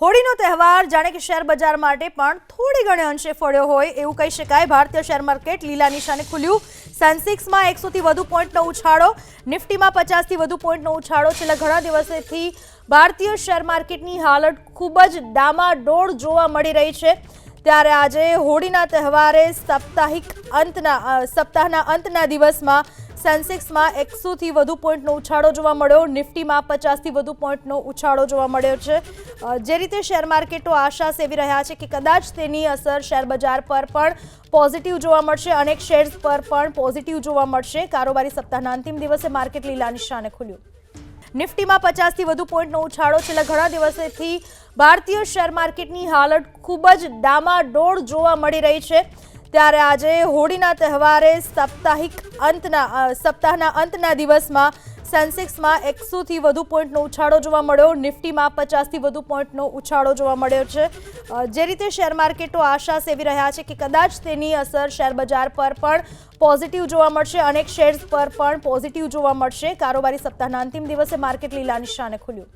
હોળીનો તહેવાર જાણે કે શેર બજાર માટે પણ થોડી ઘણી અંશે ફળ્યો હોય એવું કહી શકાય। ભારતીય શેર માર્કેટ લીલા નિશાને ખુલ્યું। સેન્સેક્સમાં 100 થી વધુ પોઈન્ટનો ઉછાળો, નિફ્ટીમાં 50 થી વધુ પોઈન્ટનો ઉછાળો। છેલ્લા ઘણા દિવસોથી ભારતીય શેર માર્કેટની હાલત ખૂબ જ ડામાડોળ જોવા મળી રહી છે। ત્યારે આજે હોળીના તહેવારે સપ્તાહના અંતના દિવસમાં સેન્સેક્સમાં 100 થી વધુ પોઈન્ટનો ઉછાળો જોવા મળ્યો, નિફ્ટીમાં 50 થી વધુ પોઈન્ટનો ઉછાળો જોવા મળ્યો છે। જે રીતે શેર માર્કેટો આશા સેવી રહ્યા છે કે કદાચ તેની અસર શેર બજાર પર પણ પોઝિટિવ જોવા મળશે, અનેક શેર્સ પર પણ પોઝિટિવ જોવા મળશે। કારોબારી સપ્તાહના અંતિમ દિવસે માર્કેટ લીલા નિશાને ખુલ્યું। નિફ્ટીમાં 50 થી વધુ પોઈન્ટનો ઉછાળો। છેલ્લા ઘણા દિવસોથી ભારતીય શેર માર્કેટની હાલત ખૂબ જ ડામાડોળ જોવા મળી રહી છે। ત્યારે આજે હોળીના તહેવારે સપ્તાહના અંતના દિવસમાં સેન્સેક્સમાં 100 થી વધુ પોઈન્ટનો ઉછાળો જોવા મળ્યો, નિફ્ટીમાં 50 થી વધુ પોઈન્ટનો ઉછાળો જોવા મળ્યો છે। જે રીતે શેર માર્કેટો આશા સેવી રહ્યા છે કે કદાચ તેની અસર શેર બજાર પર પણ પોઝિટિવ જોવા મળશે, અનેક શેર્સ પર પણ પોઝિટિવ જોવા મળશે। કારોબારી સપ્તાહના અંતિમ દિવસે માર્કેટ લીલા નિશાને ખુલ્યું।